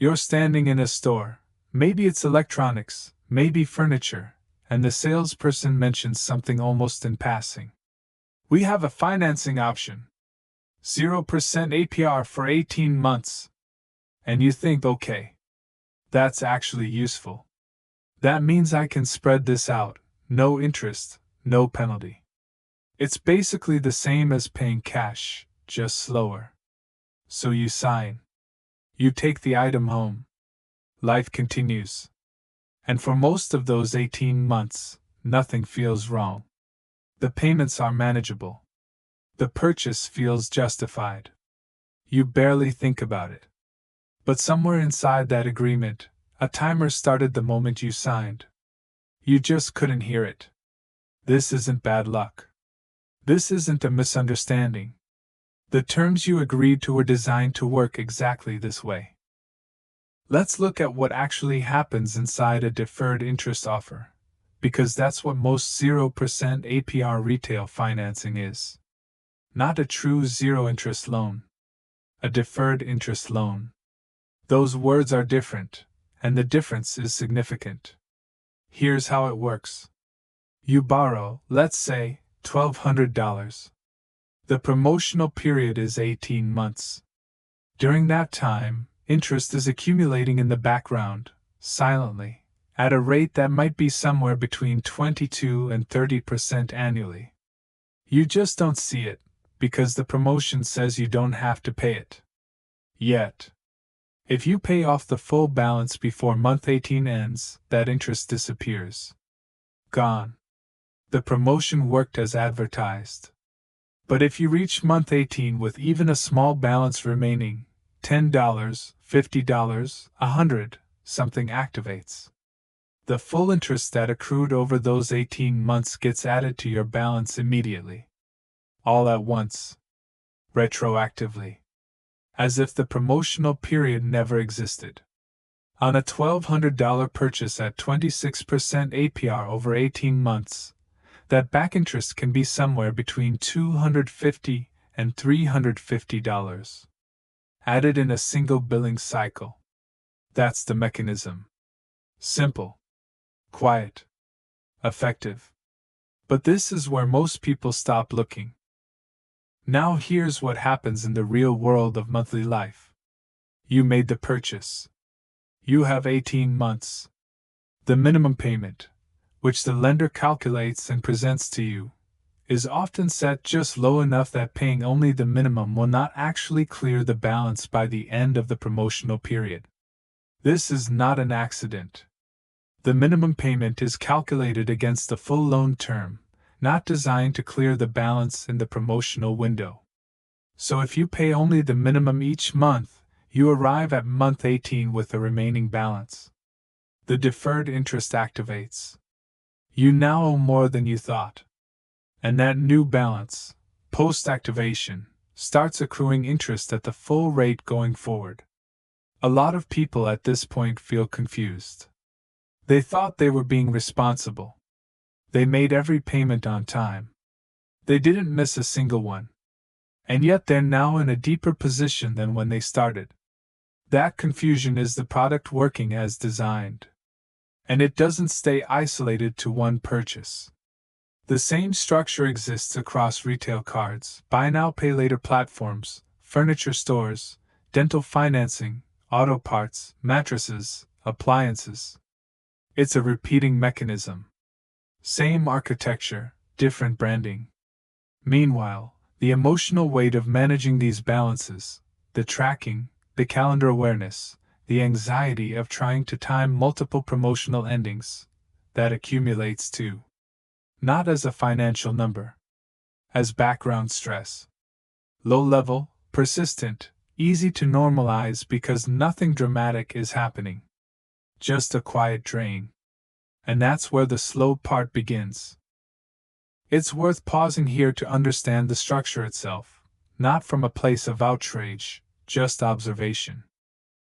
You're standing in a store, maybe it's electronics, maybe furniture, and the salesperson mentions something almost in passing. We have a financing option. 0% APR for 18 months. And you think, okay, that's actually useful. That means I can spread this out, no interest, no penalty. It's basically the same as paying cash, just slower. So you sign. You take the item home. Life continues. And for most of those 18 months, nothing feels wrong. The payments are manageable. The purchase feels justified. You barely think about it. But somewhere inside that agreement, a timer started the moment you signed. You just couldn't hear it. This isn't bad luck. This isn't a misunderstanding. The terms you agreed to were designed to work exactly this way. Let's look at what actually happens inside a deferred interest offer, because that's what most 0% APR retail financing is. Not a true zero-interest loan. A deferred interest loan. Those words are different, and the difference is significant. Here's how it works. You borrow, let's say, $1,200. The promotional period is 18 months. During that time, interest is accumulating in the background, silently, at a rate that might be somewhere between 22 and 30% annually. You just don't see it, because the promotion says you don't have to pay it. Yet, if you pay off the full balance before month 18 ends, that interest disappears. Gone. The promotion worked as advertised. But if you reach month 18 with even a small balance remaining, $10, $50, $100, something activates. The full interest that accrued over those 18 months gets added to your balance immediately. All at once. Retroactively. As if the promotional period never existed. On a $1,200 purchase at 26% APR over 18 months, that back interest can be somewhere between $250 and $350. Added in a single billing cycle. That's the mechanism. Simple. Quiet. Effective. But this is where most people stop looking. Now here's what happens in the real world of monthly life. You made the purchase. You have 18 months. The minimum payment, which the lender calculates and presents to you, is often set just low enough that paying only the minimum will not actually clear the balance by the end of the promotional period. This is not an accident. The minimum payment is calculated against the full loan term, not designed to clear the balance in the promotional window. So if you pay only the minimum each month, you arrive at month 18 with the remaining balance. The deferred interest activates. You now owe more than you thought. And that new balance, post-activation, starts accruing interest at the full rate going forward. A lot of people at this point feel confused. They thought they were being responsible. They made every payment on time. They didn't miss a single one. And yet they're now in a deeper position than when they started. That confusion is the product working as designed. And it doesn't stay isolated to one purchase. The same structure exists across retail cards, buy now pay later platforms, furniture stores, dental financing, auto parts, mattresses, appliances. It's a repeating mechanism. Same architecture, different branding. Meanwhile, the emotional weight of managing these balances, the tracking, the calendar awareness, the anxiety of trying to time multiple promotional endings, that accumulates too. Not as a financial number. As background stress. Low level, persistent, easy to normalize because nothing dramatic is happening. Just a quiet drain. And that's where the slow part begins. It's worth pausing here to understand the structure itself, not from a place of outrage, just observation.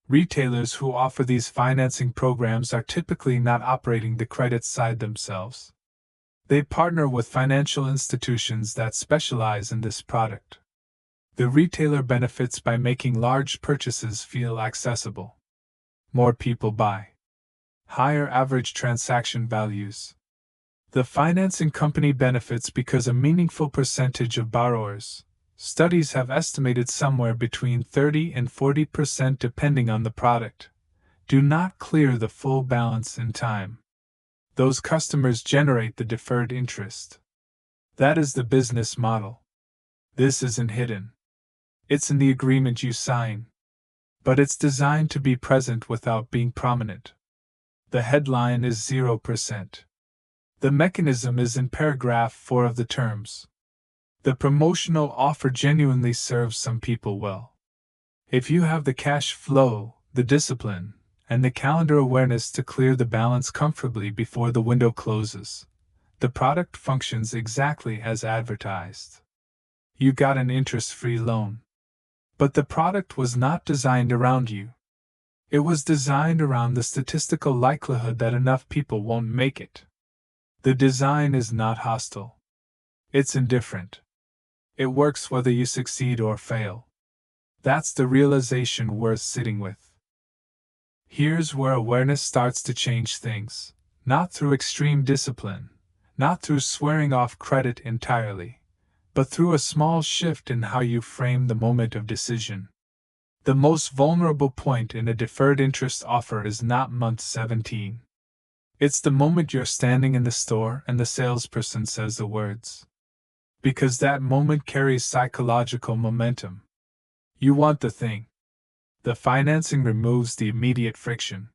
Retailers who offer these financing programs are typically not operating the credit side themselves. They partner with financial institutions that specialize in this product. The retailer benefits by making large purchases feel accessible. More people buy. Higher average transaction values. The financing company benefits because a meaningful percentage of borrowers, studies have estimated somewhere between 30 and 40% depending on the product, do not clear the full balance in time. Those customers generate the deferred interest. That is the business model. This isn't hidden. It's in the agreement you sign. But it's designed to be present without being prominent. The headline is 0%. The mechanism is in paragraph 4 of the terms. The promotional offer genuinely serves some people well. If you have the cash flow, the discipline, and the calendar awareness to clear the balance comfortably before the window closes, the product functions exactly as advertised. You got an interest-free loan. But the product was not designed around you. It was designed around the statistical likelihood that enough people won't make it. The design is not hostile. It's indifferent. It works whether you succeed or fail. That's the realization worth sitting with. Here's where awareness starts to change things, not through extreme discipline, not through swearing off credit entirely, but through a small shift in how you frame the moment of decision. The most vulnerable point in a deferred interest offer is not month 17. It's the moment you're standing in the store and the salesperson says the words. Because that moment carries psychological momentum. You want the thing. The financing removes the immediate friction.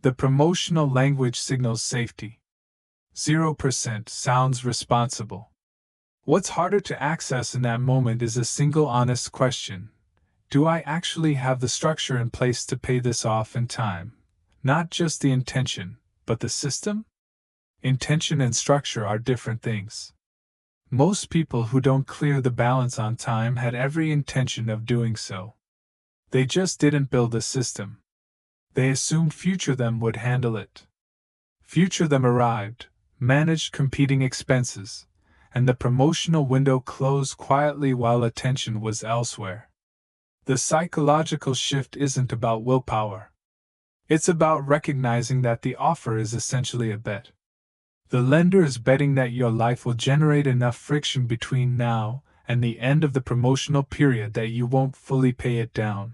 The promotional language signals safety. 0% sounds responsible. What's harder to access in that moment is a single honest question. Do I actually have the structure in place to pay this off in time? Not just the intention, but the system? Intention and structure are different things. Most people who don't clear the balance on time had every intention of doing so. They just didn't build a system. They assumed future them would handle it. Future them arrived, managed competing expenses, and the promotional window closed quietly while attention was elsewhere. The psychological shift isn't about willpower. It's about recognizing that the offer is essentially a bet. The lender is betting that your life will generate enough friction between now and the end of the promotional period that you won't fully pay it down.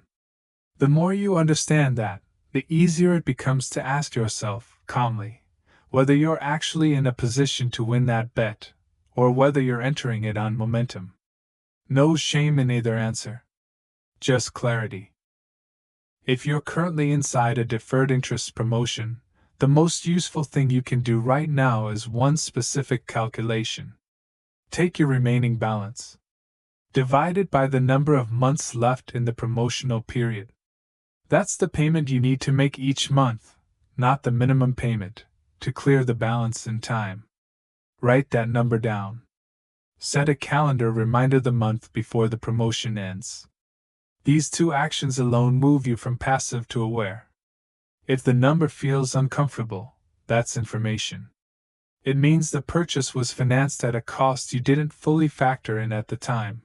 The more you understand that, the easier it becomes to ask yourself, calmly, whether you're actually in a position to win that bet, or whether you're entering it on momentum. No shame in either answer. Just clarity. If you're currently inside a deferred interest promotion, the most useful thing you can do right now is one specific calculation. Take your remaining balance. Divide it by the number of months left in the promotional period. That's the payment you need to make each month, not the minimum payment, to clear the balance in time. Write that number down. Set a calendar reminder the month before the promotion ends. These two actions alone move you from passive to aware. If the number feels uncomfortable, that's information. It means the purchase was financed at a cost you didn't fully factor in at the time.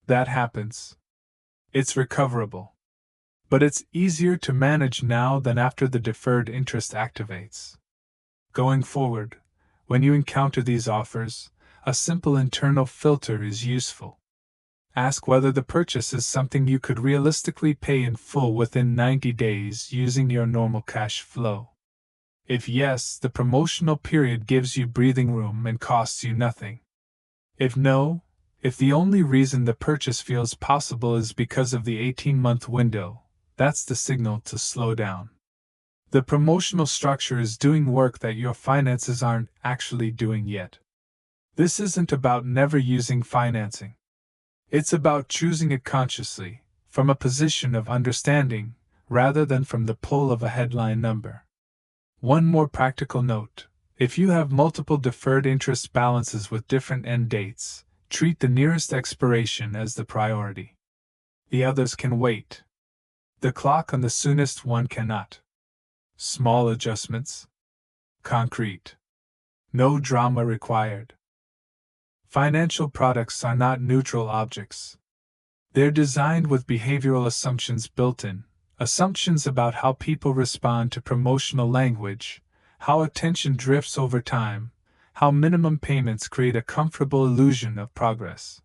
That happens. It's recoverable. But it's easier to manage now than after the deferred interest activates. Going forward, when you encounter these offers, a simple internal filter is useful. Ask whether the purchase is something you could realistically pay in full within 90 days using your normal cash flow. If yes, the promotional period gives you breathing room and costs you nothing. If no, if the only reason the purchase feels possible is because of the 18-month window, that's the signal to slow down. The promotional structure is doing work that your finances aren't actually doing yet. This isn't about never using financing. It's about choosing it consciously, from a position of understanding, rather than from the pull of a headline number. One more practical note: if you have multiple deferred interest balances with different end dates, treat the nearest expiration as the priority. The others can wait. The clock on the soonest one cannot. Small adjustments. Concrete. No drama required. Financial products are not neutral objects. They're designed with behavioral assumptions built in, Assumptions about how people respond to promotional language, how attention drifts over time, how minimum payments create a comfortable illusion of progress.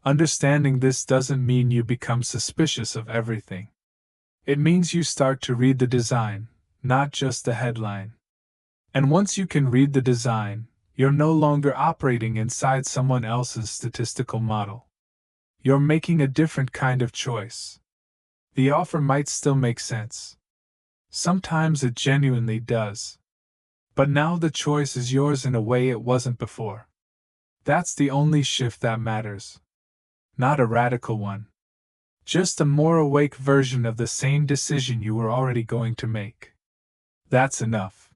Understanding this doesn't mean you become suspicious of everything. It means you start to read the design, not just the headline. And once you can read the design, you're no longer operating inside someone else's statistical model. You're making a different kind of choice. The offer might still make sense. Sometimes it genuinely does. But now the choice is yours in a way it wasn't before. That's the only shift that matters. Not a radical one. Just a more awake version of the same decision you were already going to make. That's enough.